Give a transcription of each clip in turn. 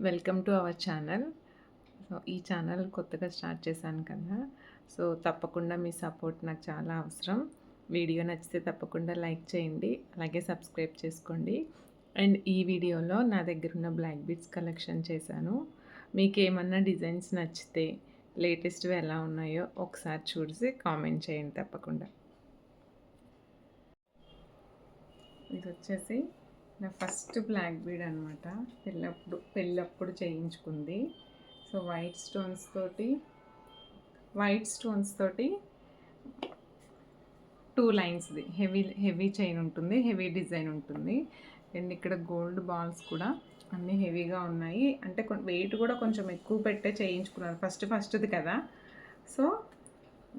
Welcome to our channel. So ఈ channel కొత్తగా start చేశాను కదా, సో తప్పకుండా మీ సపోర్ట్ నాకు చాలా అవసరం. వీడియో నచ్చితే తప్పకుండా లైక్ చేయండి, అలాగే సబ్స్క్రైబ్ చేసుకోండి. అండ్ ఈ వీడియోలో నా దగ్గర ఉన్న బ్లాక్ బీడ్స్ కలెక్షన్ చేశాను. మీకు ఏమన్నా డిజైన్స్ నచ్చితే లేటెస్ట్వి ఎలా ఉన్నాయో ఒకసారి చూసి కామెంట్ చేయండి తప్పకుండా. ఇది వచ్చేసి నా ఫస్ట్ బ్లాక్ బీడ్ అనమాట. పెళ్ళప్పుడు చేయించుకుంది. సో వైట్ స్టోన్స్ తోటి 2 లైన్స్ది హెవీ చైన్ ఉంటుంది, హెవీ డిజైన్ ఉంటుంది. అండ్ ఇక్కడ గోల్డ్ బాల్స్ కూడా అన్నీ హెవీగా ఉన్నాయి. అంటే వెయిట్ కూడా కొంచెం ఎక్కువ పెట్టే చేయించుకున్నాను, ఫస్ట్ది కదా. సో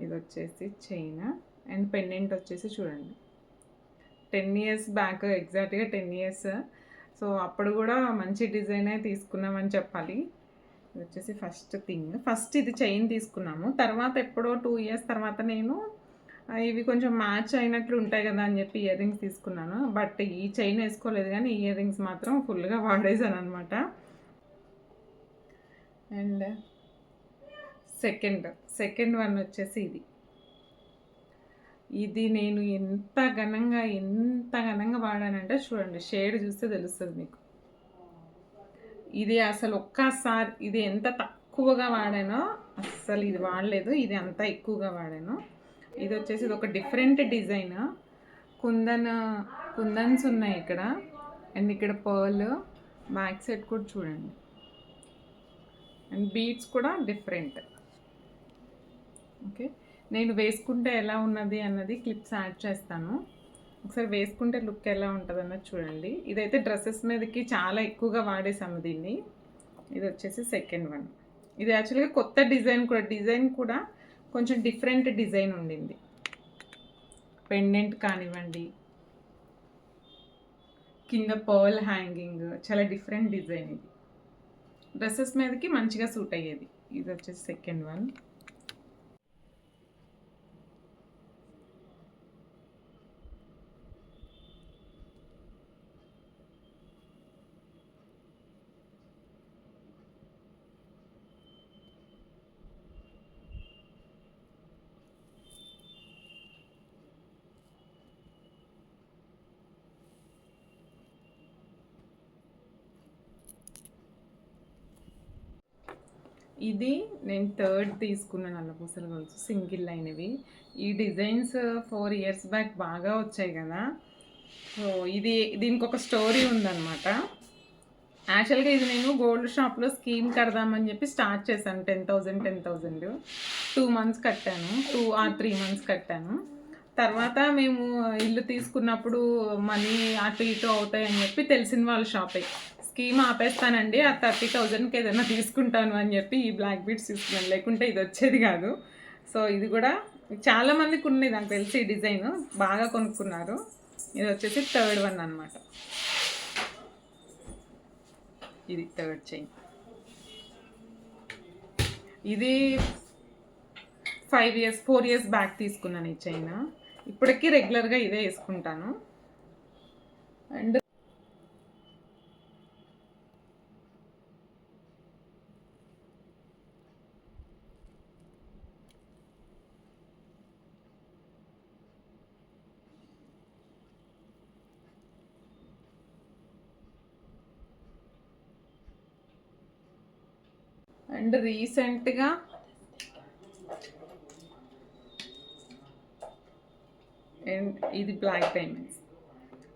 ఇది వచ్చేసి చైన్ అండ్ పెండెంట్ వచ్చేసి చూడండి, 10 ఇయర్స్ బ్యాక్, ఎగ్జాక్ట్గా 10 ఇయర్స్. సో అప్పుడు కూడా మంచి డిజైనే తీసుకున్నామని చెప్పాలి. ఇది వచ్చేసి ఫస్ట్ ఇది చైన్ తీసుకున్నాము. తర్వాత ఎప్పుడో 2 ఇయర్స్ తర్వాత నేను ఇవి కొంచెం మ్యాచ్ అయినట్లు ఉంటాయి కదా అని చెప్పి ఇయర్ రింగ్స్ తీసుకున్నాను. బట్ ఈ చైన్ వేసుకోలేదు, కానీ ఇయర్ రింగ్స్ మాత్రం ఫుల్గా వాడేసాను అనమాట. అండ్ సెకండ్ వన్ వచ్చేసి ఇది నేను ఎంత ఘనంగా వాడానంటే చూడండి, షేడ్ చూస్తే తెలుస్తుంది మీకు. ఇది అసలు ఒక్కసారి ఇది ఎంత తక్కువగా వాడానో అస్సలు ఇది వాడలేదు, ఇది అంత ఎక్కువగా వాడాను. ఇది వచ్చేసి ఇది ఒక డిఫరెంట్ డిజైన్. కుందన్స్ ఉన్నాయి ఇక్కడ. అండ్ ఇక్కడ పర్ల్ బ్యాక్ సైడ్ కూడా చూడండి. అండ్ బీడ్స్ కూడా డిఫరెంట్. ఓకే, నేను వేసుకుంటే ఎలా ఉన్నది అన్నది క్లిప్స్ యాడ్ చేస్తాను. ఒకసారి వేసుకుంటే లుక్ ఎలా ఉంటుంది అన్నది చూడండి. ఇదైతే డ్రెస్సెస్ మీదకి చాలా ఎక్కువగా వాడేసాము దీన్ని. ఇది వచ్చేసి సెకండ్ వన్. ఇది యాక్చువల్గా కొత్త డిజైన్ కూడా కొంచెం డిఫరెంట్ డిజైన్ ఉండింది. పెండెంట్ కానివ్వండి, కింద పర్ల్ హ్యాంగింగ్, చాలా డిఫరెంట్ డిజైన్. ఇది డ్రెస్సెస్ మీదకి మంచిగా సూట్ అయ్యేది. ఇది వచ్చేసి సెకండ్ వన్. ఇది నేను థర్డ్ తీసుకున్నాను, నల్లపూసల గొలుసు సింగిల్ లైన్వి. ఈ డిజైన్స్ 4 ఇయర్స్ బ్యాక్ బాగా వచ్చాయి కదా. సో దీనికి ఒక స్టోరీ ఉందన్నమాట. యాక్చువల్గా ఇది నేను గోల్డ్ షాప్లో స్కీమ్ కడదామని చెప్పి స్టార్ట్ చేశాను. 10,000 2 మంత్స్ కట్టాను, 2 or 3 మంత్స్ కట్టాను. తర్వాత మేము ఇల్లు తీసుకున్నప్పుడు మనీ అటు ఇటు అవుతాయని చెప్పి తెలిసిన వాళ్ళ షాపే స్కీమ్ ఆపేస్తానండి, ఆ 30,000కి ఏదైనా తీసుకుంటాను అని చెప్పి ఈ బ్లాక్ బీడ్స్ తీసుకున్నాను. లేకుంటే ఇది వచ్చేది కాదు. సో ఇది కూడా చాలామందికి ఉన్నది నాకు తెలిసి ఈ డిజైన్ బాగా కొనుక్కున్నారు. ఇది వచ్చేసి థర్డ్ వన్ అనమాట. ఇది థర్డ్ చైన్. ఇది 4 ఇయర్స్ బ్యాక్ తీసుకున్నాను ఈ చైన్. ఇప్పటికీ రెగ్యులర్గా ఇదే వేసుకుంటాను. అండ్ రీసెంట్గా అండ్ ఇది బ్లాక్ డైమండ్స్.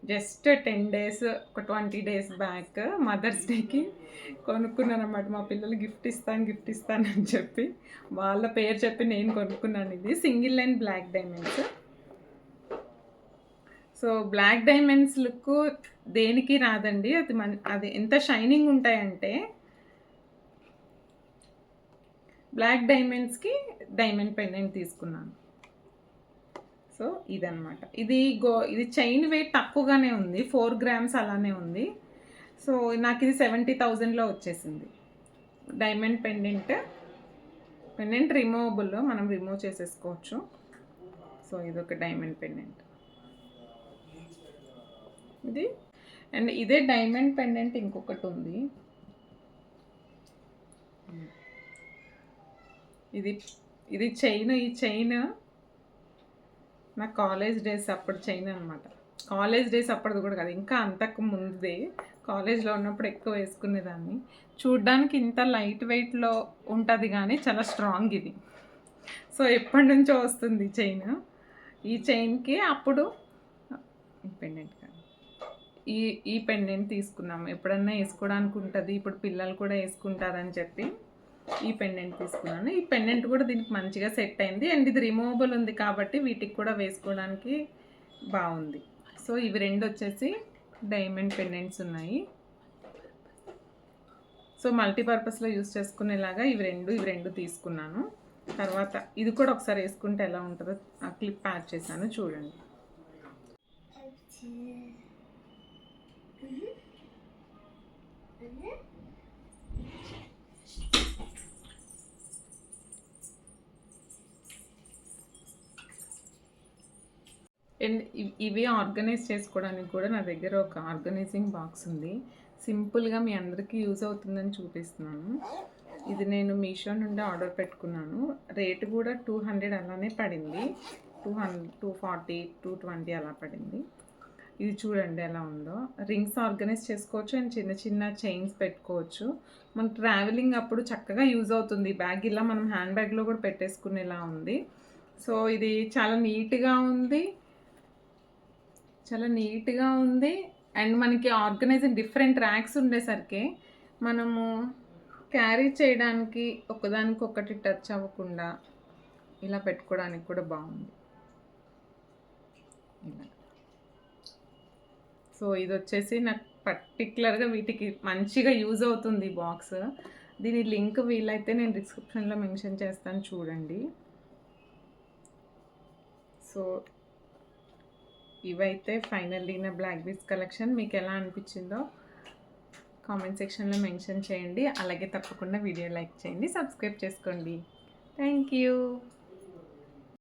జస్ట్ 10 days, ఒక 20 days బ్యాక్ మదర్స్ డేకి కొనుక్కున్నాను అనమాట. మా పిల్లలు గిఫ్ట్ ఇస్తానని చెప్పి వాళ్ళ పేరు చెప్పి నేను కొనుక్కున్నాను. ఇది single line black diamonds. So black diamonds look దేనికి రాదండి. అది ఎంత షైనింగ్ ఉంటాయంటే బ్లాక్ డైమండ్స్కి డైమండ్ పెండెంట్ తీసుకున్నాను. సో ఇదనమాట. ఇది చైన్ వెయిట్ తక్కువగానే ఉంది, 4 grams అలానే ఉంది. సో నాకు ఇది 70,000లో వచ్చేసింది. డైమండ్ పెండెంట్ రిమూవబుల్, మనం రిమూవ్ చేసేసుకోవచ్చు. సో ఇదొక డైమండ్ పెండెంట్ ఇది. అండ్ ఇదే డైమండ్ పెండెంట్ ఇంకొకటి ఉంది. ఇది ఇది చైన్, ఈ చైన్ నా కాలేజ్ డేస్ అప్పుడు చైన్ అనమాట. కాలేజ్ డేస్ అప్పటిది కూడా కాదు, ఇంకా అంతకు ముందే కాలేజ్లో ఉన్నప్పుడు ఎక్కువ వేసుకునేదాన్ని. చూడ్డానికి ఇంత లైట్ వెయిట్లో ఉంటుంది కానీ చాలా స్ట్రాంగ్ ఇది. సో ఎప్పటి నుంచో వస్తుంది చైన్. ఈ చైన్కి అప్పుడు పెండెంట్ కాదు, ఈ పెండెంట్ తీసుకున్నాము. ఎప్పుడన్నా వేసుకోవడానికి ఉంటుంది, ఇప్పుడు పిల్లలు కూడా వేసుకుంటారని చెప్పి ఈ పెండెంట్ తీసుకున్నాను. ఈ పెండెంట్ కూడా దీనికి మంచిగా సెట్ అయింది. అండ్ ఇది రిమూవబుల్ ఉంది కాబట్టి వీటికి కూడా వేసుకోవడానికి బాగుంది. సో ఇవి రెండు వచ్చేసి డైమండ్ పెండెంట్స్ ఉన్నాయి. సో మల్టీపర్పస్లో యూస్ చేసుకునేలాగా ఇవి రెండు తీసుకున్నాను. తర్వాత ఇది కూడా ఒకసారి వేసుకుంటే ఎలా ఉంటుందో ఆ క్లిప్ యాడ్ చేశాను, చూడండి. అండ్ ఇవి ఆర్గనైజ్ చేసుకోవడానికి కూడా నా దగ్గర ఒక ఆర్గనైజింగ్ బాక్స్ ఉంది. సింపుల్గా మీ అందరికీ యూజ్ అవుతుందని చూపిస్తున్నాను. ఇది నేను మీషో నుండి ఆర్డర్ పెట్టుకున్నాను. రేటు కూడా 200 అలానే పడింది. 240, 220 అలా పడింది. ఇది చూడండి ఎలా ఉందో. రింగ్స్ ఆర్గనైజ్ చేసుకోవచ్చు అండ్ చిన్న చిన్న చైన్స్ పెట్టుకోవచ్చు. మన ట్రావెలింగ్ అప్పుడు చక్కగా యూజ్ అవుతుంది. బ్యాగ్ ఇలా మనం హ్యాండ్ బ్యాగ్లో కూడా పెట్టేసుకునేలా ఉంది. సో ఇది చాలా నీట్గా ఉంది. అండ్ మనకి ఆర్గనైజింగ్ డిఫరెంట్ ర్యాక్స్ ఉండేసరికి మనము క్యారీ చేయడానికి ఒకదానికొకటి టచ్ అవ్వకుండా ఇలా పెట్టుకోవడానికి కూడా బాగుంది. సో ఇది వచ్చేసి నాకు పర్టికులర్గా వీటికి మంచిగా యూజ్ అవుతుంది బాక్స్. దీని లింక్ వీలైతే నేను డిస్క్రిప్షన్లో మెన్షన్ చేస్తాను, చూడండి. సో ఇవైతే ఫైనల్లీ నా బ్లాక్ బీడ్స్ కలెక్షన్. మీకు ఎలా అనిపించిందో కామెంట్ సెక్షన్లో మెన్షన్ చేయండి. అలాగే తప్పకుండా వీడియో లైక్ చేయండి, సబ్స్క్రైబ్ చేసుకోండి. Thank you.